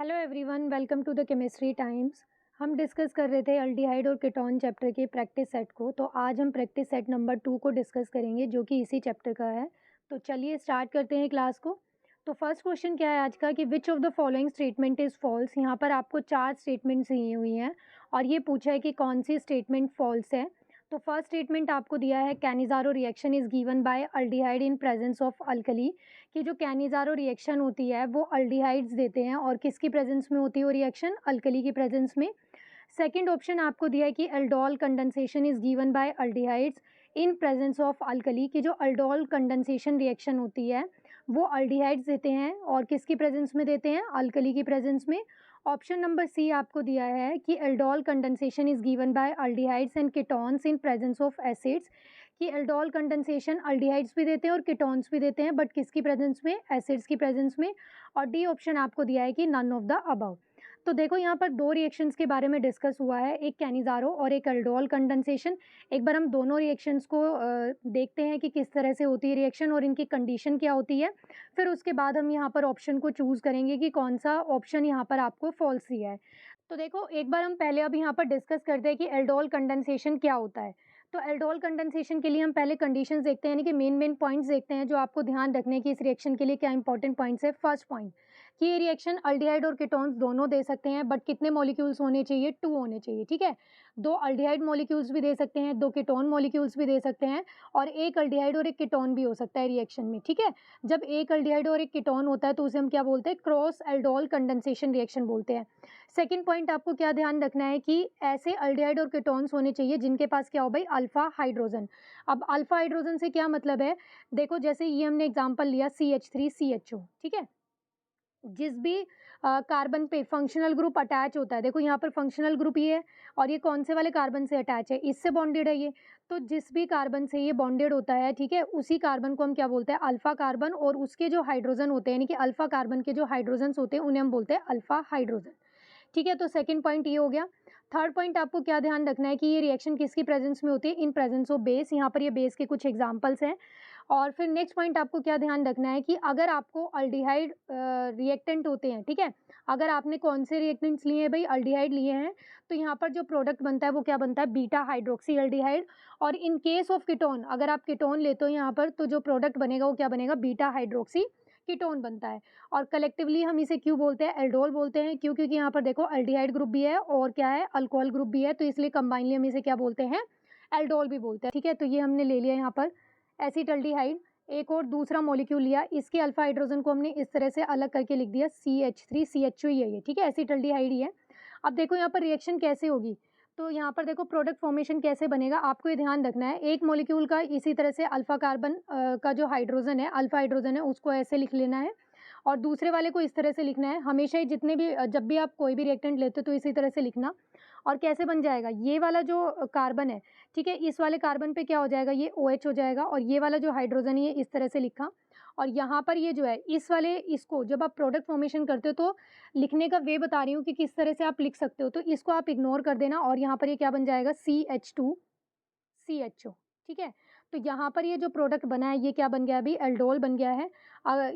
Hello everyone, welcome to the chemistry times. हम discuss कर रहे थे अल्डिहाइड और कीटोन चैप्टर के प्रैक्टिस सेट को। तो आज हम प्रैक्टिस सेट नंबर 2 को डिस्कस करेंगे जो कि इसी चैप्टर का है। तो चलिए स्टार्ट करते हैं क्लास को। तो फर्स्ट क्वेश्चन क्या है आज का कि which of the following statement is false. यहाँ पर आपको 4 स्टेटमेंट्स दी हुई हैं और ये पूछा है कि कौन सी स्टेटमेंट फॉल्स है। तो फर्स्ट स्टेटमेंट आपको दिया है Cannizzaro reaction is given by aldehyde in presence of alkali, कि जो कैनिज़ारो रिएक्शन होती है वो अल्डिहाइड्स देते हैं और किसकी प्रेजेंस में होती है वो रिएक्शन, अल्कली की प्रेजेंस में। सेकंड ऑप्शन आपको दिया है कि aldol condensation is given by aldehydes in presence of alkali, की जो अल्डोल कंडेंसेशन रिएक्शन होती है वो अल्डिहाइड्स देते हैं और किसकी प्रेजेंस में देते हैं, अल्कली की प्रेजेंस में। ऑप्शन नंबर सी आपको दिया है कि aldol condensation is given by aldehydes and ketones in presence of acids, कि एल्डोल कंडेंसेशन अल्डिहाइड्स भी देते हैं और कीटोन्स भी देते हैं बट किसकी प्रेजेंस में, एसिड्स की प्रेजेंस में। और डी ऑप्शन आपको दिया है कि नन ऑफ द अबव। तो देखो यहाँ पर दो रिएक्शंस के बारे में डिस्कस हुआ है, एक कैनिज़ारो और एक एल्डोल कंडेंसेशन। एक बार हम दोनों रिएक्शंस को देखते हैं कि किस तरह से होती है रिएक्शन और इनकी कंडीशन क्या होती है। फिर उसके बाद हम यहाँ पर ऑप्शन को चूज़ करेंगे कि कौन सा ऑप्शन यहाँ पर आपको फॉल्स दिया है। तो देखो एक बार हम पहले अब यहाँ पर डिस्कस करते हैं कि एल्डोल कंडेंसेशन क्या होता है। तो एल्डोल कंडेंसेशन के लिए हम पहले कंडीशंस देखते हैं, यानी कि मेन पॉइंट्स देखते हैं जो आपको ध्यान रखने की इस रिएक्शन के लिए क्या इंपॉर्टेंट पॉइंट्स है। फर्स्ट पॉइंट कि ये रिएक्शन अल्डिहाइड और कीटोन्स दोनों दे सकते हैं बट कितने मॉलिक्यूल्स होने चाहिए, 2 होने चाहिए। ठीक है, 2 अल्डिहाइड मॉलिक्यूल्स भी दे सकते हैं, 2 कीटोन मॉलिक्यूल्स भी दे सकते हैं और एक अल्डिहाइड और एक कीटोन भी हो सकता है रिएक्शन में। ठीक है, जब एक अल्डिहाइड और एक कीटोन होता है तो उसे हम क्या बोलते हैं, क्रॉस एल्डोल कंडेंसेशन रिएक्शन बोलते हैं। सेकंड पॉइंट आपको क्या ध्यान रखना है कि ऐसे अल्डिहाइड और कीटोन्स होने चाहिए जिनके पास क्या हो भाई, अल्फा हाइड्रोजन। अब अल्फा हाइड्रोजन से क्या मतलब है, देखो जैसे ये हमने एग्जांपल लिया CH3CHO। ठीक है, जिस भी कार्बन पे फंक्शनल ग्रुप अटैच होता है, देखो यहाँ पर फंक्शनल ग्रुप ये है और ये कौन से वाले कार्बन से अटैच है, इससे बॉन्डेड है ये। तो जिस भी कार्बन से ये बॉन्डेड होता है, ठीक है, उसी कार्बन को हम क्या बोलते हैं, अल्फा कार्बन, और उसके जो हाइड्रोजन होते हैं यानी कि अल्फा कार्बन के जो हाइड्रोजन्स होते हैं उन्हें हम बोलते हैं अल्फा हाइड्रोजन। ठीक है, तो सेकंड पॉइंट ये हो गया। थर्ड पॉइंट आपको क्या ध्यान रखना है कि ये रिएक्शन किसकी प्रेजेंस में होती है, इन प्रेजेंस ऑफ बेस। यहाँ पर ये बेस के कुछ एग्जांपल्स हैं। और फिर नेक्स्ट पॉइंट आपको क्या ध्यान रखना है कि अगर आपको अल्डिहाइड रिएक्टेंट होते हैं, ठीक है, अगर आपने कौन से रिएक्टेंट्स लिए हैं भाई, अल्डिहाइड लिए हैं, तो यहाँ पर जो प्रोडक्ट बनता है वो क्या बनता है, बीटा हाइड्रोक्सी अल्डिहाइड। और इन केस ऑफ कीटोन, अगर आप कीटोन लेते हो यहाँ पर तो जो प्रोडक्ट बनेगा वो क्या बनेगा, बीटा हाइड्रोक्सी कीटोन बनता है। और कलेक्टिवली हम इसे क्यों बोलते हैं, एल्डोल बोलते हैं, क्यों, क्योंकि यहाँ पर देखो अल्डिहाइड ग्रुप भी है और क्या है, अल्कोहल ग्रुप भी है, तो इसलिए कंबाइनली हम इसे क्या बोलते हैं, एल्डोल भी बोलते हैं। ठीक है, तो ये हमने ले लिया यहाँ पर एसिटल्डिहाइड। एक और दूसरा मॉलिक्यूल लिया, इसके अल्फा हाइड्रोजन को हमने इस तरह से अलग करके लिख दिया CH3CHO ही है ये। ठीक है, एसिटल्डिहाइड ही है। अब देखो यहाँ पर रिएक्शन कैसे होगी, तो यहाँ पर देखो प्रोडक्ट फॉर्मेशन कैसे बनेगा, आपको ये ध्यान रखना है। एक मॉलिक्यूल का इसी तरह से अल्फा कार्बन का जो हाइड्रोजन है, अल्फा हाइड्रोजन है, उसको ऐसे लिख लेना है और दूसरे वाले को इस तरह से लिखना है। हमेशा ही जितने भी जब भी आप कोई भी रिएक्टेंट लेते हो तो इसी तरह से लिखना। और कैसे बन जाएगा, ये वाला जो कार्बन है, ठीक है, इस वाले कार्बन पे क्या हो जाएगा, ये OH हो जाएगा और ये वाला जो हाइड्रोजन है इस तरह से लिखा। और यहाँ पर ये जो है इस वाले, इसको जब आप प्रोडक्ट फॉर्मेशन करते हो तो लिखने का वे बता रही हूँ कि किस तरह से आप लिख सकते हो, तो इसको आप इग्नोर कर देना और यहाँ पर ये क्या बन जाएगा, CH2CHO। ठीक है, तो यहाँ पर ये जो प्रोडक्ट बना है ये क्या बन गया, अभी एल्डोल बन गया है।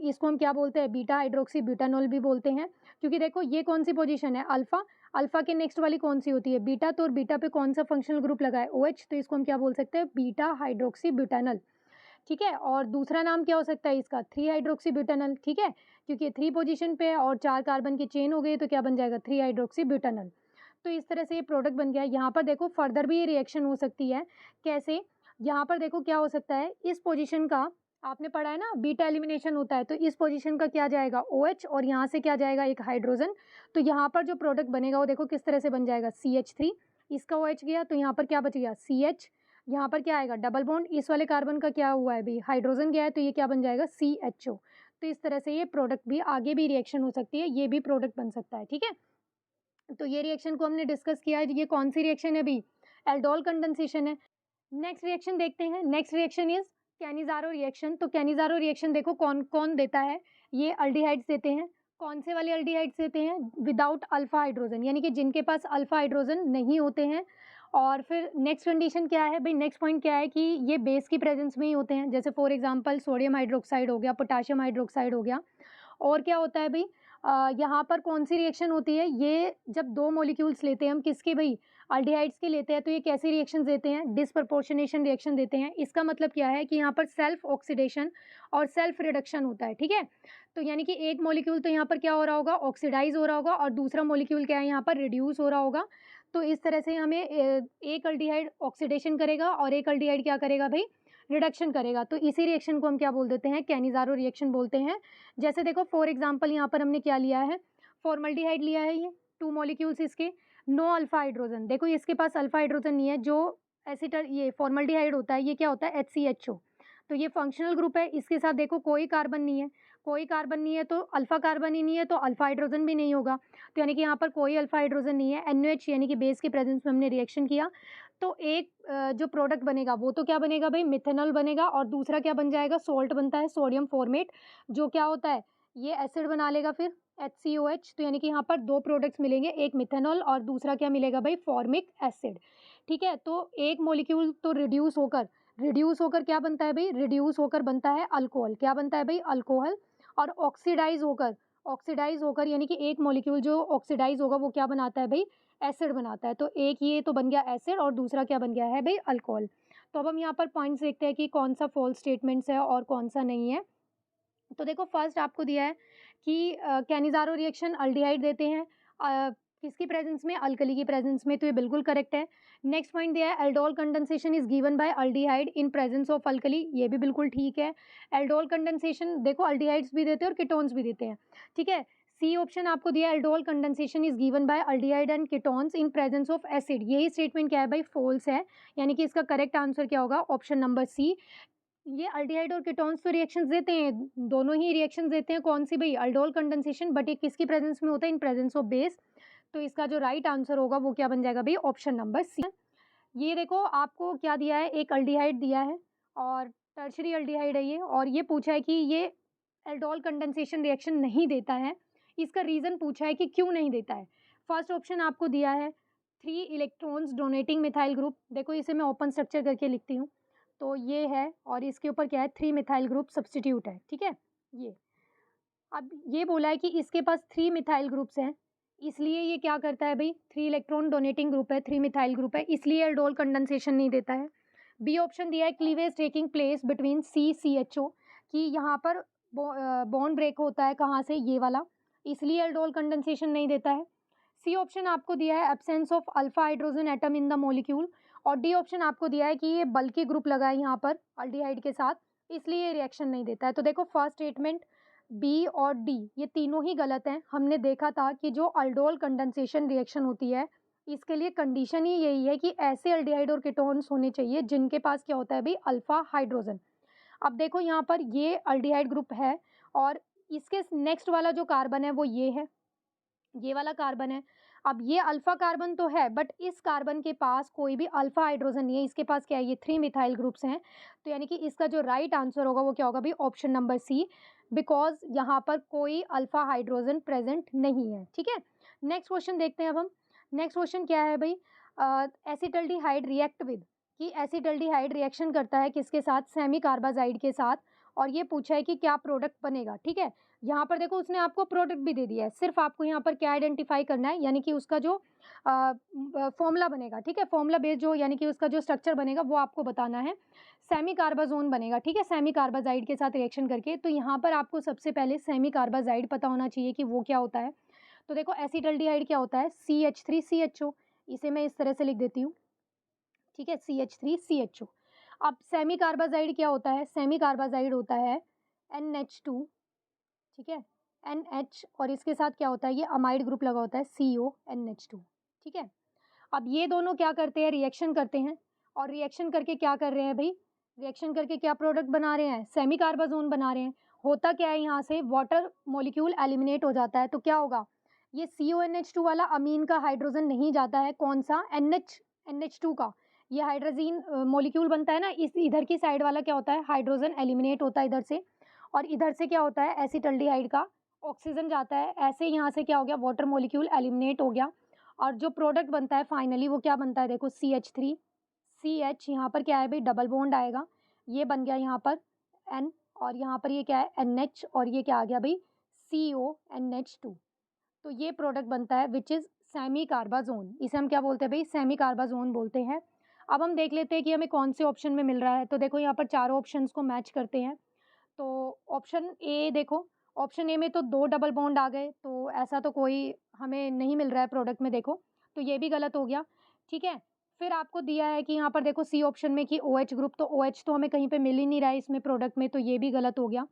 इसको हम क्या बोलते हैं, बीटा हाइड्रोक्सी ब्यूटानॉल भी बोलते हैं, क्योंकि देखो ये कौन सी पोजीशन है, अल्फा, अल्फा के नेक्स्ट वाली कौन सी होती है, बीटा, तो बीटा पे कौन सा फंक्शनल ग्रुप लगा है, OH, तो इसको हम क्या बोल सकते हैं, बीटा हाइड्रोक्सी ब्यूटानॉल। ठीक है, और दूसरा नाम क्या हो सकता है इसका, 3 हाइड्रोक्सी ब्यूटानॉल। ठीक है, क्योंकि 3 पोजीशन पे और 4 कार्बन की चेन हो गई तो क्या बन जाएगा, 3 हाइड्रोक्सी ब्यूटानॉल। तो इस तरह से ये प्रोडक्ट बन गया है। यहाँ पर देखो फर्दर भी ये रिएक्शन हो सकती है, कैसे, यहाँ पर देखो क्या हो सकता है, इस पोजीशन का आपने पढ़ा है ना, बीटा एलिमिनेशन होता है, तो इस पोजीशन का क्या जाएगा, OH, और यहाँ से क्या जाएगा, एक हाइड्रोजन। तो यहाँ पर जो प्रोडक्ट बनेगा वो देखो किस तरह से बन जाएगा, CH3, इसका OH गया तो यहाँ पर क्या बच गया, CH, यहाँ पर क्या आएगा, डबल बॉन्ड, इस वाले कार्बन का क्या हुआ है भी, हाइड्रोजन गया है, तो ये क्या बन जाएगा, CHO। तो इस तरह से ये प्रोडक्ट भी आगे भी रिएक्शन हो सकती है, ये भी प्रोडक्ट बन सकता है। ठीक है, तो ये रिएक्शन को हमने डिस्कस किया है, ये कौन सी रिएक्शन है भी, एल्डोल कंडेंसेशन है। नेक्स्ट रिएक्शन देखते हैं, next reaction is Cannizzaro reaction. तो कैनिज़ारो रिएक्शन देखो कौन कौन देता है, ये अल्डिहाइड्स देते हैं। कौन से वाले अल्डिहाइड्स देते हैं, विदाउट अल्फा हाइड्रोजन, यानी कि जिनके पास अल्फा हाइड्रोजन नहीं होते हैं। और फिर नेक्स्ट कंडीशन क्या है भाई, नेक्स्ट पॉइंट क्या है कि ये बेस की प्रेजेंस में ही होते हैं, जैसे फॉर एग्जांपल सोडियम हाइड्रोक्साइड हो गया, पोटाशियम हाइड्रोक्साइड हो गया। और क्या होता है भाई, यहाँ पर कौन सी रिएक्शन होती है, ये जब 2 मॉलिक्यूल्स लेते हैं हम किसके भई, अल्डिहाइड्स के लेते हैं, तो ये कैसी रिएक्शंस देते हैं, डिस्प्रपोर्शनेशन रिएक्शन देते हैं। इसका मतलब क्या है कि यहाँ पर सेल्फ ऑक्सीडेशन और सेल्फ रिडक्शन होता है, ठीक है? तो यानी कि एक मॉलिक्यूल तो यहाँ पर क्या हो रहा होगा, ऑक्सीडाइज़ हो रहा होगा और दूसरा मॉलिक्यूल क्या है यहाँ पर रिड्यूस हो रहा होगा। तो इस तरह से हमें एक अल्डिहाइड ऑक्सीडेशन करेगा और एक अल्डिहाइड क्या करेगा भई, रिडक्शन करेगा। तो इसी रिएक्शन को हम क्या बोल देते हैं, कैनिज़ारो रिएक्शन बोलते हैं। जैसे देखो फॉर एग्जांपल यहाँ पर हमने क्या लिया है, फॉर्मल्डिहाइड लिया है, ये 2 मॉलिक्यूल्स इसके, नो अल्फा हाइड्रोजन। देखो इसके पास अल्फा हाइड्रोजन नहीं है, जो एसिटल ये फॉर्मल्डिहाइड होता है, ये क्या होता है HCHO। तो ये फंक्शनल ग्रुप है, इसके साथ देखो कोई कार्बन नहीं है, कोई कार्बन नहीं है तो अल्फा कार्बन ही नहीं है तो अल्फा हाइड्रोजन भी नहीं होगा। तो यानी कि यहाँ पर कोई अल्फा हाइड्रोजन नहीं है, NH यानी कि बेस के प्रेजेंस में हमने रिएक्शन किया। तो एक जो प्रोडक्ट बनेगा वो तो क्या बनेगा भाई, मिथेनॉल बनेगा और दूसरा क्या बन जाएगा, सॉल्ट बनता है, सोडियम फॉर्मेट, जो क्या होता है, ये एसिड बना लेगा फिर HCOH। तो यानी कि यहाँ पर 2 प्रोडक्ट्स मिलेंगे, एक मिथेनॉल और दूसरा क्या मिलेगा भाई, फॉर्मिक एसिड, ठीक है? तो एक मॉलिक्यूल तो रिड्यूस होकर क्या बनता है भाई, रिड्यूस होकर बनता है अल्कोहल। क्या बनता है भाई, अल्कोहल। और ऑक्सीडाइज होकर यानी कि एक मॉलिक्यूल जो ऑक्सीडाइज होगा वो क्या बनाता है भाई, एसिड बनाता है। तो एक ये तो बन गया एसिड और दूसरा क्या बन गया है भाई, अल्कोहल। तो अब हम यहाँ पर पॉइंट्स देखते हैं कि कौन सा फॉल्स स्टेटमेंट्स है और कौन सा नहीं है। तो देखो फर्स्ट आपको दिया है कि कैनिज़ारो रिएक्शन अल्डिहाइड देते हैं किसकी प्रेजेंस में, अल्कली की प्रेजेंस में, तो ये बिल्कुल करेक्ट है। नेक्स्ट पॉइंट दिया है aldol condensation is given by aldehyde in presence of alkali, ये भी बिल्कुल ठीक है। एल्डोल कंडेंसेशन देखो अल्डिहाइड्स भी देते हैं और कीटोन्स भी देते हैं, ठीक है। सी ऑप्शन आपको दिया है aldol condensation is given by aldehyde and ketones in presence of acid, यही स्टेटमेंट क्या है भाई, फॉल्स है। यानी कि इसका करेक्ट आंसर क्या होगा, ऑप्शन नंबर सी। ये अल्डिहाइड और कीटोन्स तो रिएक्शंस देते हैं, दोनों ही रिएक्शंस देते हैं, कौन सी भाई, अल्डोल कंडेंसेशन, बट ये किसकी प्रेजेंस में होता है, इन प्रेजेंस ऑफ बेस। तो इसका जो राइट आंसर होगा वो क्या बन जाएगा भाई, ऑप्शन नंबर सी। ये देखो आपको क्या दिया है, एक अल्डिहाइड दिया है और टर्शरी अल्डिहाइड है ये, और ये पूछा है कि ये एल्डोल कंडेंसेशन रिएक्शन नहीं देता है, इसका रीज़न पूछा है कि क्यों नहीं देता है। फर्स्ट ऑप्शन आपको दिया है 3 इलेक्ट्रॉन्स डोनेटिंग मिथाइल ग्रुप, देखो इसे मैं ओपन स्ट्रक्चर करके लिखती हूँ, तो ये है और इसके ऊपर क्या है, 3 मिथाइल ग्रुप सब्स्टिट्यूट है, ठीक है। ये अब ये बोला है कि इसके पास 3 मिथाइल ग्रुप्स हैं, इसलिए ये क्या करता है भाई, 3 इलेक्ट्रॉन डोनेटिंग ग्रुप है, 3 मिथाइल ग्रुप है, इसलिए एल्डोल कंडेंसेशन नहीं देता है। बी ऑप्शन दिया है cleavage taking place between CCHO, कि यहाँ पर बॉन्ड ब्रेक होता है कहाँ से, ये वाला, इसलिए एल्डोल कंडेंसेशन नहीं देता है। सी ऑप्शन आपको दिया है absence of alpha hydrogen atom in the molecule, और डी ऑप्शन आपको दिया है कि ये बल्कि ग्रुप लगा है यहाँ पर अल्डिहाइड के साथ, इसलिए रिएक्शन नहीं देता है। तो देखो फर्स्ट स्टेटमेंट बी और डी ये तीनों ही गलत हैं। हमने देखा था कि जो अल्डोल कंडेंसेशन रिएक्शन होती है इसके लिए कंडीशन ही यही है कि ऐसे अल्डिहाइड और कीटोन्स होने चाहिए जिनके पास क्या होता है भाई, अल्फा हाइड्रोजन। अब देखो यहाँ पर ये अल्डिहाइड ग्रुप है और इसके नेक्स्ट वाला जो कार्बन है वो ये है, ये वाला कार्बन है। अब ये अल्फा कार्बन तो है बट इस कार्बन के पास कोई भी अल्फा हाइड्रोजन नहीं है, इसके पास क्या है, ये 3 मिथाइल ग्रुप्स हैं। तो यानी कि इसका जो राइट आंसर होगा वो क्या होगा भाई, ऑप्शन नंबर सी, बिकॉज यहाँ पर कोई अल्फा हाइड्रोजन प्रेजेंट नहीं है, ठीक है। नेक्स्ट क्वेश्चन देखते हैं अब हम। नेक्स्ट क्वेश्चन क्या है भाई, एसिटल्डिहाइड रिएक्ट विद, कि एसिटल्डिहाइड रिएक्शन करता है किसके साथ, सेमी कार्बाजाइड के साथ, और ये पूछा है कि क्या प्रोडक्ट बनेगा, ठीक है। यहाँ पर देखो उसने आपको प्रोडक्ट भी दे दिया है, सिर्फ आपको यहाँ पर क्या आइडेंटिफाई करना है, यानी कि उसका जो फॉर्मूला बनेगा, ठीक है, फॉर्मूला बेस जो यानी कि उसका जो स्ट्रक्चर बनेगा वो आपको बताना है। सेमी कार्बाजोन बनेगा, ठीक है, सेमी कार्बाजाइड के साथ रिएक्शन करके। तो यहाँ पर आपको सबसे पहले सेमी कार्बाजाइड पता होना चाहिए कि वो क्या होता है। तो देखो एसिटल्डिहाइड क्या होता है, CH3CHO, इसे मैं इस तरह से लिख देती हूँ, ठीक है, CH3CHO। अब सेमी कार्बाजाइड क्या होता है, सेमी कार्बाजाइड होता है NH2, ठीक है, NH, और इसके साथ क्या होता है, ये अमाइड ग्रुप लगा होता है CONH2, ठीक है। अब ये दोनों क्या करते हैं, रिएक्शन करते हैं, और रिएक्शन करके क्या कर रहे हैं भाई, रिएक्शन करके क्या प्रोडक्ट बना रहे हैं, सेमी कार्बाजोन बना रहे हैं। होता क्या है, यहाँ से वाटर मॉलिक्यूल एलिमिनेट हो जाता है, तो क्या होगा, ये CONH2 वाला अमीन का हाइड्रोजन नहीं जाता है, कौन सा, NH2 का, ये हाइड्रोजन मॉलिक्यूल बनता है ना, इस इधर की साइड वाला क्या होता है, हाइड्रोजन एलिमिनेट होता है इधर से, और इधर से क्या होता है, एसिटल्डिहाइड का ऑक्सीजन जाता है, ऐसे यहाँ से क्या हो गया, वाटर मॉलिक्यूल एलिमिनेट हो गया, और जो प्रोडक्ट बनता है फाइनली वो क्या बनता है, देखो CH3, CH यहाँ पर क्या है भाई, डबल बॉन्ड आएगा, ये बन गया यहाँ पर N, और यहाँ पर ये क्या है NH, और ये क्या आ गया भाई CONH2। तो ये प्रोडक्ट बनता है विच इज़ सेमी कार्बाजोन। इसे हम क्या बोलते हैं भाई? सेमी कार्बाजोन बोलते हैं। अब हम देख लेते हैं कि हमें कौन से ऑप्शन में मिल रहा है। तो देखो यहाँ पर चारों ऑप्शंस को मैच करते हैं। तो ऑप्शन ए देखो, ऑप्शन ए में तो 2 डबल बॉन्ड आ गए, तो ऐसा तो कोई हमें नहीं मिल रहा है प्रोडक्ट में देखो, तो ये भी गलत हो गया, ठीक है। फिर आपको दिया है कि यहाँ पर देखो सी ऑप्शन में कि OH ग्रुप, तो OH तो हमें कहीं पे मिल ही नहीं रहा है इसमें प्रोडक्ट में, तो ये भी गलत हो गया,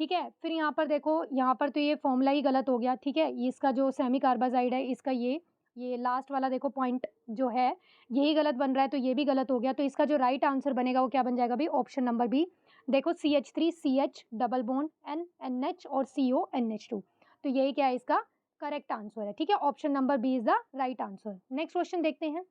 ठीक है। फिर यहाँ पर देखो, यहाँ पर तो ये फॉर्मूला ही गलत हो गया, ठीक है। ये इसका जो सेमी कार्बाजाइड है इसका ये लास्ट वाला देखो पॉइंट जो है यही गलत बन रहा है, तो ये भी गलत हो गया। तो इसका जो राइट आंसर बनेगा वो क्या बन जाएगा भाई? Option number B. देखो CH3 CH double bond N NH और CO NH2, तो यही क्या है इसका करेक्ट आंसर है, ठीक है। Option number B is the right answer. Next question देखते हैं।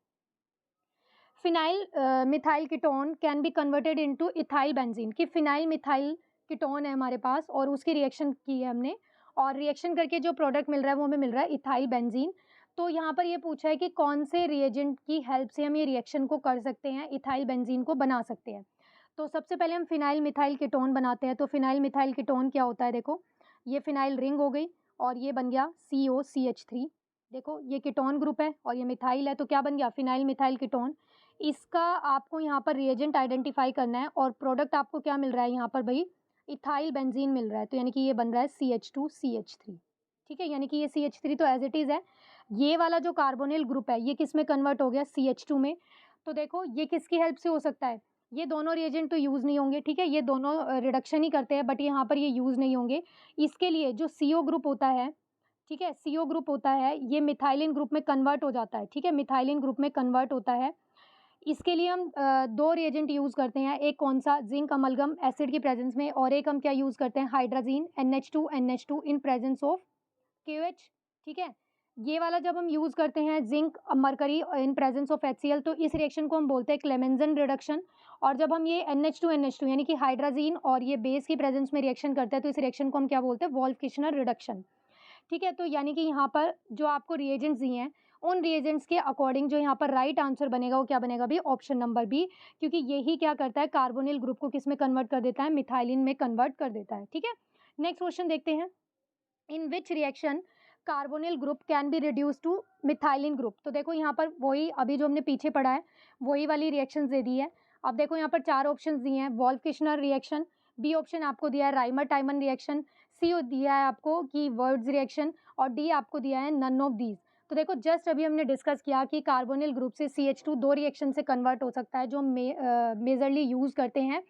Phenyl methyl ketone can be converted into ethyl benzene. कि फिनाइल मिथाइल कीटोन है हमारे पास और उसकी रिएक्शन की है हमने, और रिएक्शन करके जो प्रोडक्ट मिल रहा है वो हमें मिल रहा है इथाइल बेंजीन। तो यहाँ पर ये पूछा है कि कौन से रिएजेंट की हेल्प से हम ये रिएक्शन को कर सकते हैं, इथाइल बेंजीन को बना सकते हैं। तो सबसे पहले हम फिनाइल मिथाइल कीटोन बनाते हैं। तो फिनाइल मिथाइल कीटोन क्या होता है? देखो, ये फिनाइल रिंग हो गई और ये बन गया COCH3। देखो ये कीटोन ग्रुप है और ये मिथाइल है, तो क्या बन गया? Phenyl methyl ketone. इसका आपको यहाँ पर रिएजेंट आइडेंटिफाई करना है और प्रोडक्ट आपको क्या मिल रहा है यहाँ पर भाई? इथाइल बेंजीन मिल रहा है, तो यानी कि ये बन रहा है CH2CH3, ठीक है। यानी कि ये CH3 तो एज इट इज़ है। ये वाला जो कार्बोनिल ग्रुप है ये किस में कन्वर्ट हो गया? CH2 में। तो देखो ये किसकी हेल्प से हो सकता है? ये दोनों रिएजेंट तो यूज़ नहीं होंगे, ठीक है। ये दोनों रिडक्शन ही करते हैं, बट यहाँ पर ये यूज़ नहीं होंगे। इसके लिए जो CO ग्रुप होता है, ठीक है, CO ग्रुप होता है, ये मिथाइलिन ग्रुप में कन्वर्ट हो जाता है, ठीक है, मिथाइलिन ग्रुप में कन्वर्ट होता है। इसके लिए हम 2 रिएजेंट यूज़ करते हैं। एक कौन सा? जिंक अमलगम एसिड की प्रेजेंस में, और एक हम क्या यूज़ करते हैं? Hydrazine NH2 in presence of KOH, ठीक है। ये वाला जब हम यूज़ करते हैं zinc mercury in presence of HCl, तो इस रिएक्शन को हम बोलते हैं क्लेमेंजन रिडक्शन। और जब हम ये NH2 यानी कि हाइड्राजीन और ये बेस की प्रेजेंस में रिएक्शन करते हैं, तो इस रिएक्शन को हम क्या बोलते हैं? वोल्फ-किशनर रिडक्शन, ठीक है। तो यानी कि यहाँ पर जो आपको रिएजेंट्स दिए हैं, उन रिएजेंट्स के अकॉर्डिंग जो यहाँ पर राइट आंसर बनेगा वो क्या बनेगा भी? ऑप्शन नंबर बी, क्योंकि यही क्या करता है? कार्बोनिल ग्रुप को किस में कन्वर्ट कर देता है? मिथाइलिन में कन्वर्ट कर देता है, ठीक है। नेक्स्ट क्वेश्चन देखते हैं। In which reaction carbonyl group can be reduce to methylene group. तो देखो यहाँ पर वही अभी जो हमने पीछे पढ़ा है वही वाली रिएक्शंस दे दी है। अब देखो यहाँ पर 4 ऑप्शंस दिए हैं। वोल्फ-किशनर रिएक्शन, बी ऑप्शन आपको दिया है राइमर टाइमन रिएक्शन, सी दिया है आपको कि वर्ड्स रिएक्शन, और डी आपको दिया है नन ऑफ दीज। तो देखो जस्ट अभी हमने डिस्कस किया कि कार्बोनिल ग्रुप से CH2 2 रिएक्शन से कन्वर्ट हो सकता है जो मेजरली यूज़ करते हैं।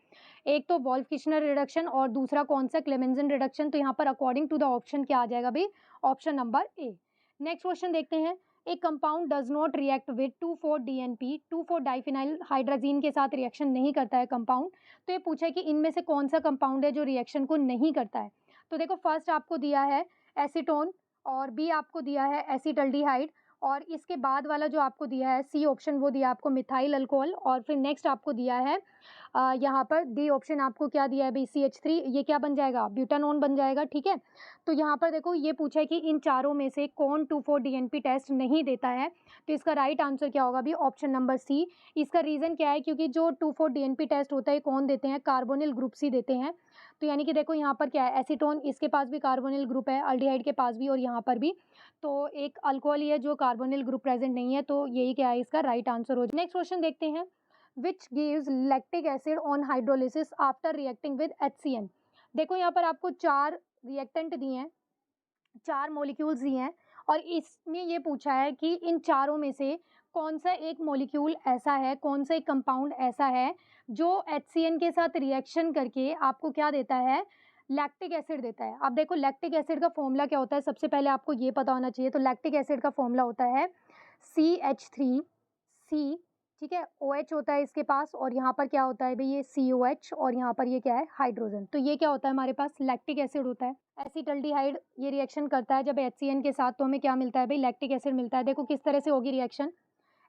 एक तो वोल्फ-किशनर रिडक्शन और दूसरा कौन सा? क्लेमेंजन रिडक्शन। तो यहाँ पर अकॉर्डिंग टू द ऑप्शन क्या आ जाएगा भाई? Option number A. Next question देखते हैं। एक compound does not react with 2,4-DNP, two four diphenyl hydrazine के साथ रिएक्शन नहीं करता है कंपाउंड। तो ये पूछा है कि इनमें से कौन सा कंपाउंड है जो रिएक्शन को नहीं करता है। तो देखो फर्स्ट आपको दिया है एसीटोन, और बी आपको दिया है एसिटल्डिहाइड, और इसके बाद वाला जो आपको दिया है सी ऑप्शन वो दिया आपको मिथाइल अल्कोहल, और फिर नेक्स्ट आपको दिया है यहाँ पर डी ऑप्शन आपको क्या दिया है भाई? CH3। ये क्या बन जाएगा? ब्यूटानोन बन जाएगा, ठीक है। तो यहाँ पर देखो ये पूछा है कि इन चारों में से कौन 2,4-DNP टेस्ट नहीं देता है। तो इसका राइट आंसर क्या होगा भाई? Option number C. इसका रीज़न क्या है? क्योंकि जो 2,4-DNP टेस्ट होता है कौन देते हैं? कार्बोनिल ग्रुप सी देते हैं। तो यानी कि देखो यहाँ पर क्या है? एसीटोन, इसके पास भी कार्बोनिल ग्रुप है, अल्डिहाइड के पास भी और यहाँ पर भी। तो एक अल्कोहल ही है जो कार्बोनिल ग्रुप प्रेजेंट नहीं है, तो यही क्या है? इसका राइट आंसर हो जाए। नेक्स्ट क्वेश्चन देखते हैं। Which gives lactic acid on hydrolysis after reacting with HCN। देखो यहाँ पर आपको 4 रिएक्टेंट दिए हैं, 4 मॉलिक्यूल्स दिए हैं, और इसमें ये पूछा है कि इन चारों में से कौन सा एक मॉलिक्यूल ऐसा है, कौन सा एक कंपाउंड ऐसा है जो HCN के साथ रिएक्शन करके आपको क्या देता है? लैक्टिक एसिड देता है। अब देखो लैक्टिक एसिड का फॉर्मूला क्या होता है? सबसे पहले आपको ये पता होना चाहिए। तो लैक्टिक एसिड का फॉर्मूला होता है CH3C, ठीक है। OH होता है इसके पास, और यहाँ पर क्या होता है भाई? ये COH, और यहाँ पर ये क्या है? हाइड्रोजन। तो ये क्या होता है हमारे पास? लैक्टिक एसिड होता है। एसिटल्डिहाइड ये रिएक्शन करता है जब HCN के साथ, तो हमें क्या मिलता है भाई? लैक्टिक एसिड मिलता है। देखो किस तरह से होगी रिएक्शन।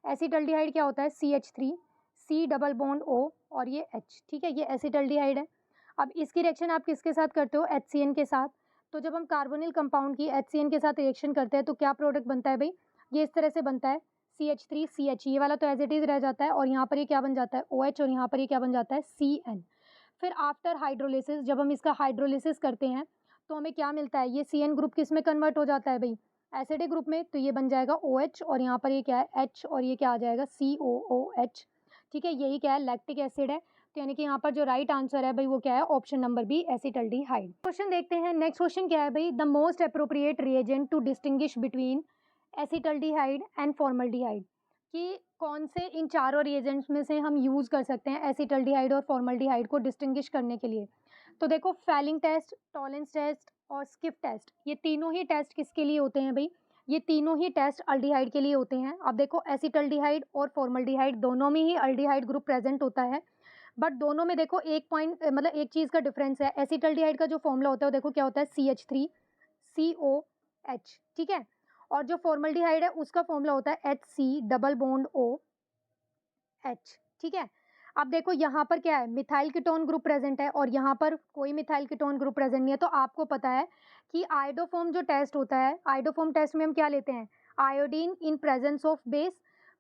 एसिटल्डिहाइड क्या होता है? CH3, C double bond O, और ये H, ठीक है, ये एसिटल्डिहाइड है। अब इसकी रिएक्शन आप किसके साथ करते हो? HCN के साथ। तो जब हम कार्बोनिल कंपाउंड की HCN के साथ रिएक्शन करते हैं तो क्या प्रोडक्ट बनता है भाई? ये इस तरह से बनता है CH3CH, ये वाला तो एज इट इज़ रह जाता है, और यहाँ पर ये क्या बन जाता है? OH, और यहाँ पर ये क्या बन जाता है? CN। फिर आफ्टर हाइड्रोलिसिस, जब हम इसका हाइड्रोलिसिस करते हैं तो हमें क्या मिलता है, ये CN ग्रुप किस में कन्वर्ट हो जाता है भाई, एसिडिक ग्रुप में, तो ये बन जाएगा OH और यहाँ पर ये क्या है H और ये क्या आ जाएगा COOH। ठीक है, यही क्या है लैक्टिक एसिड है। तो यानी कि यहाँ पर जो राइट आंसर है भाई वो क्या है, option number B acetaldehyde. Question देखते हैं, नेक्स्ट क्वेश्चन क्या है भाई, the most appropriate reagent to distinguish between acetaldehyde and formaldehyde, कि कौन से इन चारों रिएजेंट्स में से हम यूज़ कर सकते हैं एसिटल्डिहाइड और फॉर्मल्डिहाइड को डिस्टिंग्विश करने के लिए। तो देखो फैलिंग टेस्ट, टॉलेंस टेस्ट और स्किप टेस्ट, ये तीनों ही टेस्ट किसके लिए होते हैं भाई, ये तीनों ही टेस्ट अल्डिहाइड के लिए होते हैं। अब देखो एसिटल्डिहाइड और फॉर्मल्डिहाइड दोनों में ही अल्डिहाइड ग्रुप प्रेजेंट होता है, बट दोनों में देखो एक पॉइंट मतलब एक चीज़ का डिफरेंस है। एसिटल्डिहाइड का जो फॉर्मूला होता है वो देखो क्या होता है CH3COH, ठीक है, और जो फॉर्मल्डिहाइड है उसका फॉर्मूला होता है HC डबल बॉन्ड OH, ठीक है। अब देखो यहाँ पर क्या है, मिथाइल कीटोन ग्रुप प्रेजेंट है और यहाँ पर कोई मिथाइल कीटोन ग्रुप प्रेजेंट नहीं है। तो आपको पता है कि आयोडोफॉर्म जो टेस्ट होता है, आयोडोफॉर्म टेस्ट में हम क्या लेते हैं, iodine in presence of base,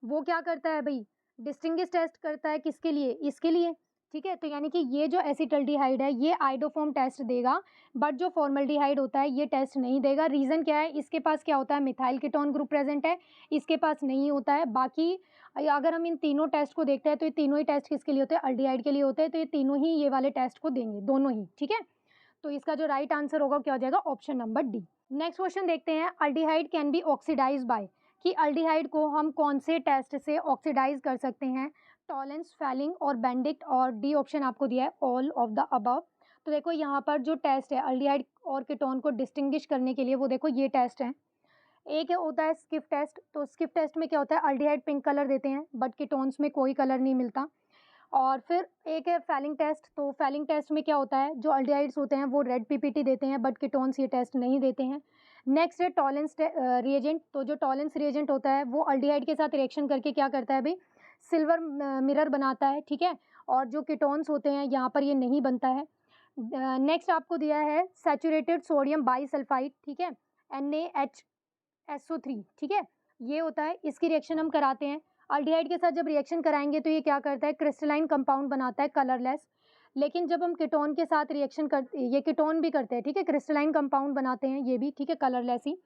वो क्या करता है भाई, डिस्टिंग्विश टेस्ट करता है किसके लिए, इसके लिए, ठीक है। तो यानी कि ये जो एसिटल्डिहाइड है ये आयोडोफॉर्म टेस्ट देगा, बट जो फॉर्मल्डिहाइड होता है ये टेस्ट नहीं देगा। रीज़न क्या है, इसके पास क्या होता है, मिथाइल कीटोन ग्रुप प्रेजेंट है, इसके पास नहीं होता है। बाकी अगर हम इन तीनों टेस्ट को देखते हैं तो ये तीनों ही टेस्ट किसके लिए होते हैं, अल्डिहाइड के लिए होते हैं। तो ये तीनों ही ये वाले टेस्ट को देंगे, दोनों ही, ठीक है। तो इसका जो राइट आंसर होगा क्या हो जाएगा, option number D. Next question देखते हैं, aldehyde can be oxidise by, कि अल्डिहाइड को हम कौन से टेस्ट से ऑक्सीडाइज कर सकते हैं, टॉलेंस, फैलिंग और बेंडिक्ट, और डी ऑप्शन आपको दिया है ऑल ऑफ द अबव। तो देखो यहाँ पर जो टेस्ट है अल्डिहाइड और कीटोन को डिस्टिंग्विश करने के लिए, वो देखो ये टेस्ट है। एक होता है स्किप टेस्ट, तो स्किप टेस्ट में क्या होता है, अल्डिहाइड पिंक कलर देते हैं बट कीटोन्स में कोई कलर नहीं मिलता। और फिर एक है फैलिंग टेस्ट, तो फैलिंग टेस्ट में क्या होता है, जो अल्डिहाइड्स होते हैं वो रेड पीपीटी देते हैं बट कीटोन्स ये टेस्ट नहीं देते हैं। नेक्स्ट है टॉलेंस रिएजेंट, तो जो टॉलेंस रिएजेंट होता है वो अल्डिहाइड के साथ रिएक्शन करके क्या करता है भाई, सिल्वर मिरर बनाता है, ठीक है। और जो कीटोन्स होते हैं यहाँ पर ये नहीं बनता है। नेक्स्ट आपको दिया है सैचुरेटेड सोडियम बाईसल्फाइड, ठीक है, NaHSO3, ठीक है, ये होता है, इसकी रिएक्शन हम कराते हैं। अल्डिहाइड के साथ जब रिएक्शन कराएंगे तो ये क्या करता है, क्रिस्टलाइन कंपाउंड बनाता है कलरलेस। लेकिन जब हम कीटोन के साथ रिएक्शन कर, ये कीटोन भी करते हैं, ठीक है, क्रिस्टलाइन कंपाउंड बनाते हैं ये भी, ठीक है, कलरलेस ही।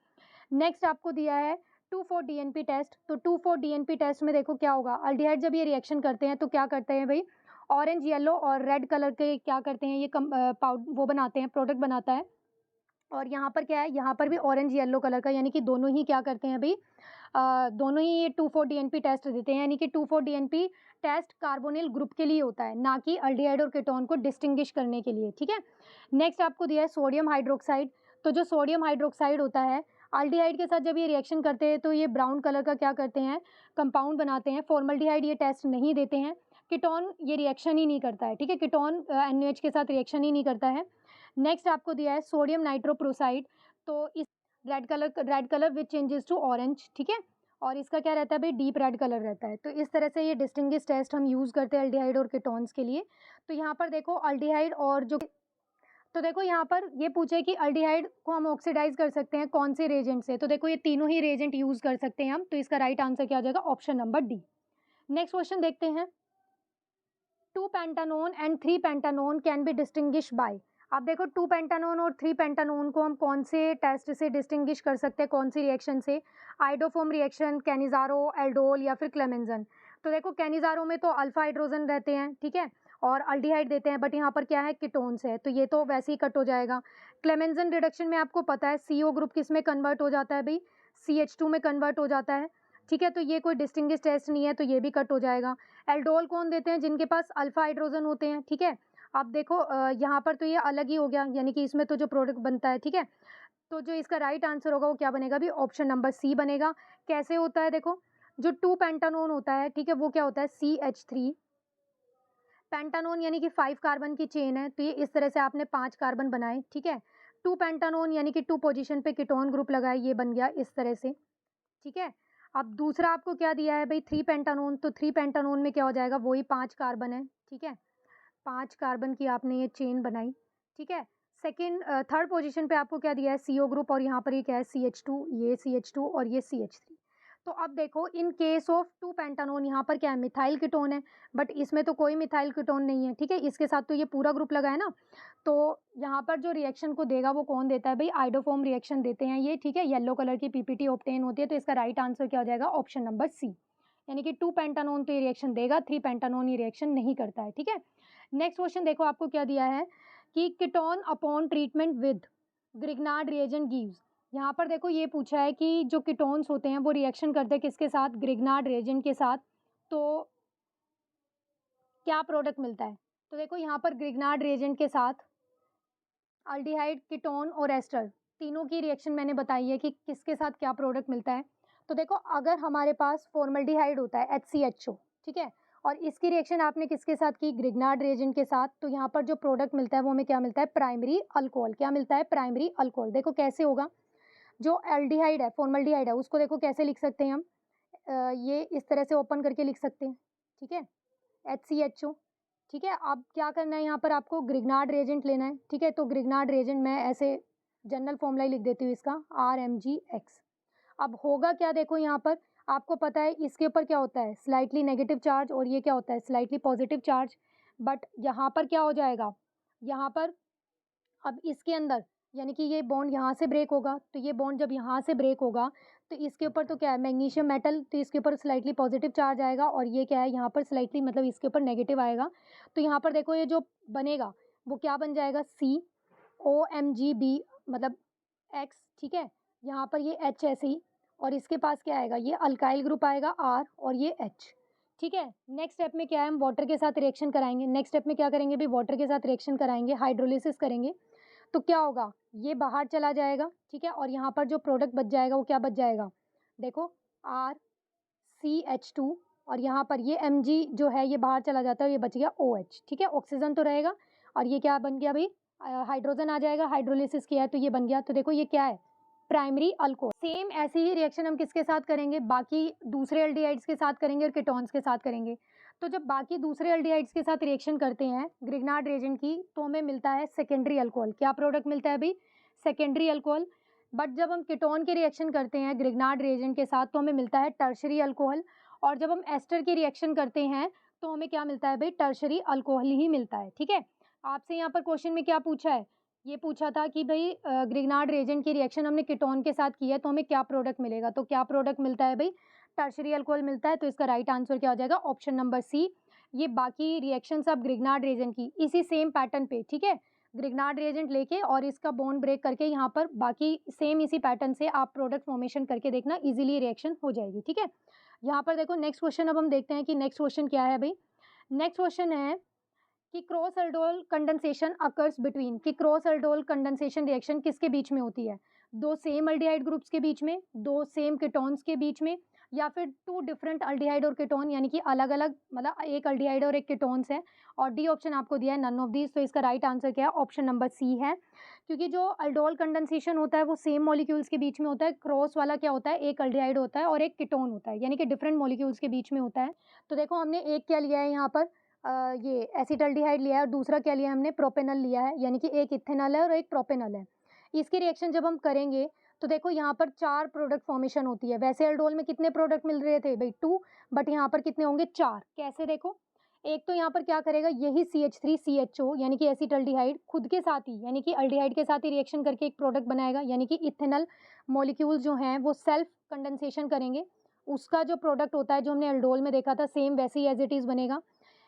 नेक्स्ट आपको दिया है 2,4-DNP टेस्ट, तो 2,4-DNP टेस्ट में देखो क्या होगा, अल्डिहाइड जब ये रिएक्शन करते हैं तो क्या करते हैं भाई, ऑरेंज, येलो और रेड कलर के क्या करते हैं, ये पाउडर वो बनाते हैं, प्रोडक्ट बनाता है। और यहाँ पर क्या है, यहाँ पर भी ऑरेंज येलो कलर का, यानी कि दोनों ही क्या करते हैं भाई, दोनों ही ये 2,4-DNP टेस्ट देते हैं। यानी कि 2,4-DNP टेस्ट कार्बोनिल ग्रुप के लिए होता है, ना कि अल्डिहाइड और कीटोन को डिस्टिंग्विश करने के लिए, ठीक है। नेक्स्ट आपको दिया है सोडियम हाइड्रोक्साइड, तो जो सोडियम हाइड्रोक्साइड होता है अल्डिहाइड के साथ जब ये रिएक्शन करते हैं तो ये ब्राउन कलर का क्या करते हैं, कंपाउंड बनाते हैं। फॉर्मल्डिहाइड ये टेस्ट नहीं देते हैं, कीटोन ये रिएक्शन ही नहीं करता है, ठीक है, कीटोन NaOH के साथ रिएक्शन ही नहीं करता है। नेक्स्ट आपको दिया है सोडियम नाइट्रोप्रोसाइड, तो इस red colour which changes to orange, ठीक है, और इसका क्या रहता है भाई, डीप रेड कलर रहता है। तो इस तरह से ये डिस्टिंग्विश टेस्ट हम यूज़ करते हैं अल्डिहाइड और कीटोन्स के लिए। तो यहाँ पर देखो अल्डिहाइड और जो, तो देखो यहाँ पर ये पूछे कि अल्डिहाइड को हम ऑक्सीडाइज कर सकते हैं कौन से रेजेंट से, तो देखो ये तीनों ही रेजेंट यूज़ कर सकते हैं हम। तो इसका राइट आंसर क्या आ जाएगा, option number D. Next question देखते हैं, 2-pentanone and 3-pentanone can be distinguish by. अब देखो 2-pentanone और 3-pentanone को हम कौन से टेस्ट से डिस्टिंग्विश कर सकते हैं, कौन सी रिएक्शन से, आइडोफोम रिएक्शन, कैनिजारो, एल्डोल या फिर क्लेमेंजन। तो देखो कैनिजारो में तो अल्फा हाइड्रोजन रहते हैं, ठीक है, और अल्डिहाइड देते हैं, बट यहाँ पर क्या है, कीटोन्स है, तो ये तो वैसे ही कट हो जाएगा। क्लेमेंजन रिडक्शन में आपको पता है CO ग्रुप किस में कन्वर्ट हो जाता है भाई, CH2 में कन्वर्ट हो जाता है, ठीक है। तो ये कोई डिस्टिंग्विश टेस्ट नहीं है, तो ये भी कट हो जाएगा। एल्डोल कौन देते हैं, जिनके पास अल्फा हाइड्रोजन होते हैं, ठीक है। अब देखो यहाँ पर तो ये अलग ही हो गया, यानी कि इसमें तो जो प्रोडक्ट बनता है, ठीक है, तो जो इसका राइट आंसर होगा वो क्या बनेगा भी, ऑप्शन नंबर सी बनेगा। कैसे होता है, देखो जो 2-pentanone होता है, ठीक है, वो क्या होता है CH3, पेंटानोन यानी कि 5 कार्बन की चेन है, तो ये इस तरह से आपने 5 कार्बन बनाए, ठीक है। 2-pentanone यानी कि 2 पोजीशन पे कीटोन ग्रुप लगाए, ये बन गया इस तरह से, ठीक है। अब दूसरा आपको क्या दिया है भाई, 3-pentanone, तो 3-pentanone में क्या हो जाएगा, वही 5 कार्बन है, ठीक है, 5 कार्बन की आपने ये चेन बनाई, ठीक है। सेकेंड थर्ड पोजीशन पे आपको क्या दिया है, CO ग्रुप, और यहाँ पर ये क्या है CH2, ये CH2 और ये CH3। तो अब देखो इन केस ऑफ 2 पेंटानोन यहाँ पर क्या है, मिथाइल कीटोन है, बट इसमें तो कोई मिथाइल कीटोन नहीं है, ठीक है। इसके साथ तो ये पूरा ग्रुप लगा है ना, तो यहाँ पर जो रिएक्शन को देगा वो कौन देता है भाई, आइडोफॉर्म रिएक्शन देते हैं ये, ठीक है। येलो कलर की पीपीटी ऑब्टेन होती है, तो इसका राइट आंसर क्या हो जाएगा, ऑप्शन नंबर सी, यानी कि 2 पेंटानोन तो ये रिएक्शन देगा, 3 पेंटानोन ये रिएक्शन नहीं करता है, ठीक है। नेक्स्ट क्वेश्चन देखो आपको क्या दिया है कि ketone upon treatment with Grignard reagent gives. यहाँ पर देखो ये पूछा है कि जो कीटोन्स होते हैं वो रिएक्शन करते हैं किसके साथ, ग्रिग्नार्ड रिएजेंट के साथ, तो क्या प्रोडक्ट मिलता है। तो देखो यहाँ पर ग्रिग्नार्ड रिएजेंट के साथ अल्डिहाइड, कीटोन और एस्टर तीनों की रिएक्शन मैंने बताई है कि किसके साथ क्या प्रोडक्ट मिलता है। तो देखो अगर हमारे पास फॉर्मल्डिहाइड होता है HCHO, ठीक है, और इसकी रिएक्शन आपने किसके साथ की, ग्रिग्नार्ड रिएजेंट के साथ, तो यहाँ पर जो प्रोडक्ट मिलता है वो हमें क्या मिलता है, प्राइमरी अल्कोहल। क्या मिलता है, प्राइमरी अल्कोहल। देखो कैसे होगा, जो एल्डिहाइड है, फॉर्मल्डिहाइड है, उसको देखो कैसे लिख सकते हैं हम, ये इस तरह से ओपन करके लिख सकते हैं, ठीक है, HCHO, ठीक है। अब क्या करना है, यहाँ पर आपको ग्रिग्नार्ड रिएजेंट लेना है, ठीक है। तो ग्रिग्नार्ड रिएजेंट मैं ऐसे जनरल फॉर्मूला लिख देती हूँ इसका, RMgX। अब होगा क्या, देखो यहाँ पर आपको पता है इसके ऊपर क्या होता है, स्लाइटली नेगेटिव चार्ज, और ये क्या होता है, स्लाइटली पॉजिटिव चार्ज। बट यहाँ पर क्या हो जाएगा, यहाँ पर अब इसके अंदर यानी कि ये बॉन्ड यहाँ से ब्रेक होगा, तो ये बॉन्ड जब यहाँ से ब्रेक होगा तो इसके ऊपर तो क्या है, मैग्नीशियम मेटल, तो इसके ऊपर स्लाइटली पॉजिटिव चार्ज आएगा, और ये क्या है, यहाँ पर स्लाइटली मतलब इसके ऊपर नेगेटिव आएगा। तो यहाँ पर देखो ये जो बनेगा वो क्या बन जाएगा, COMgB मतलब X, ठीक है। यहाँ पर ये H ऐसे ही, और इसके पास क्या आएगा, ये अल्काइल ग्रुप आएगा R, और ये H, ठीक है। नेक्स्ट स्टेप में क्या है, हम वाटर के साथ रिएक्शन कराएंगे। नेक्स्ट स्टेप में क्या करेंगे भी, वाटर के साथ रिएक्शन कराएंगे, हाइड्रोलिसिस करेंगे। तो क्या होगा, ये बाहर चला जाएगा, ठीक है, और यहाँ पर जो प्रोडक्ट बच जाएगा वो क्या बच जाएगा, देखो RCH2, और यहाँ पर ये Mg जो है ये बाहर चला जाता है, ये बच गया OH, ठीक है। ऑक्सीजन तो रहेगा, और ये क्या बन गया भाई, हाइड्रोजन आ जाएगा, हाइड्रोलिसिस किया है तो ये बन गया। तो देखो ये क्या है, प्राइमरी अल्कोहल। सेम ऐसी ही रिएक्शन हम किसके साथ करेंगे, बाकी दूसरे एल्डिहाइड्स के साथ करेंगे और कीटोन्स के साथ करेंगे। तो जब बाकी दूसरे एल्डिहाइड्स के साथ रिएक्शन करते हैं ग्रिग्नार्ड रिएजेंट की, तो हमें मिलता है सेकेंडरी अल्कोहल। क्या प्रोडक्ट मिलता है भाई, सेकेंडरी अल्कोहल। बट जब हम कीटोन की रिएक्शन करते हैं ग्रिग्नार्ड रिएजेंट के साथ तो हमें मिलता है टर्शरी अल्कोहल, और जब हम एस्टर की रिएक्शन करते हैं तो हमें क्या मिलता है भाई, टर्शरी अल्कोहल ही मिलता है, ठीक है। आपसे यहाँ पर क्वेश्चन में क्या पूछा है, ये पूछा था कि भाई ग्रिग्नार्ड रिएजेंट की रिएक्शन हमने कीटोन के साथ की है तो हमें क्या प्रोडक्ट मिलेगा, तो क्या प्रोडक्ट मिलता है भाई, टर्शरी अल्कोहल मिलता है। तो इसका राइट आंसर क्या हो जाएगा, ऑप्शन नंबर सी। ये बाकी रिएक्शन सब ग्रिग्नार्ड रिएजेंट की इसी सेम पैटर्न पे, ठीक है, ग्रिग्नार्ड रिएजेंट लेके और इसका बॉन्ड ब्रेक करके यहाँ पर बाकी सेम इसी पैटर्न से आप प्रोडक्ट फॉर्मेशन करके देखना, इजीली रिएक्शन हो जाएगी, ठीक है। यहाँ पर देखो नेक्स्ट क्वेश्चन, अब हम देखते हैं कि नेक्स्ट क्वेश्चन क्या है भाई। नेक्स्ट क्वेश्चन है कि cross aldol condensation occurs between, कि क्रॉस एल्डोल कंडेंसेशन रिएक्शन किसके बीच में होती है, दो सेम अल्डिहाइड ग्रुप्स के बीच में, दो सेम कीटोन्स के बीच में, या फिर टू डिफरेंट अल्डिहाइड और कीटोन, यानी कि अलग अलग मतलब एक अल्डिहाइड और एक कीटोन्स है। और डी ऑप्शन आपको दिया है नन ऑफ दीज। तो इसका राइट आंसर क्या है, ऑप्शन नंबर सी है, क्योंकि जो अल्डोल कंडेंसेशन होता है वो सेम मॉलिक्यूल्स के बीच में होता है। क्रॉस वाला क्या होता है, एक अल्डिहाइड होता है और एक कीटोन होता है, यानी कि डिफरेंट मॉलिक्यूल्स के बीच में होता है। तो देखो हमने एक क्या लिया है यहाँ पर, ये एसिटल्डिहाइड लिया है, और दूसरा क्या लिया है हमने, प्रोपेनल लिया है, यानी कि एक इथेनॉल है और एक प्रोपेनल है। इसकी रिएक्शन जब हम करेंगे तो देखो यहाँ पर 4 प्रोडक्ट फॉर्मेशन होती है। वैसे एल्डोल में कितने प्रोडक्ट मिल रहे थे भाई, 2, बट यहाँ पर कितने होंगे, 4। कैसे, देखो एक तो यहाँ पर क्या करेगा, यही CH3CHO यानी कि एसिटल्डिहाइड खुद के साथ ही यानी कि अल्डिहाइड के साथ ही रिएक्शन करके एक प्रोडक्ट बनाएगा, यानी कि इथेनॉल मॉलिक्यूल्स जो हैं वो सेल्फ कंडेंसेशन करेंगे, उसका जो प्रोडक्ट होता है जो हमने एल्डोल में देखा था सेम वैसे ही एज इट इज़ बनेगा।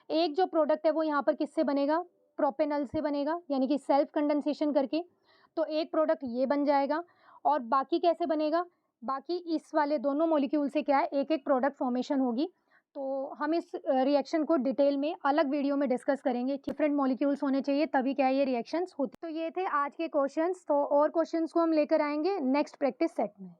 एक जो प्रोडक्ट है वो यहाँ पर किससे बनेगा, प्रोपेनल से बनेगा, यानी कि सेल्फ कंडेंसेशन करके। तो एक प्रोडक्ट ये बन जाएगा, और बाकी कैसे बनेगा, बाकी इस वाले दोनों मॉलिक्यूल से क्या है, एक एक प्रोडक्ट फॉर्मेशन होगी। तो हम इस रिएक्शन को डिटेल में अलग वीडियो में डिस्कस करेंगे, डिफरेंट मॉलिक्यूल्स होने चाहिए तभी क्या ये रिएक्शंस होती। तो ये थे आज के क्वेश्चंस, तो और क्वेश्चंस को हम लेकर आएंगे नेक्स्ट प्रैक्टिस सेट में।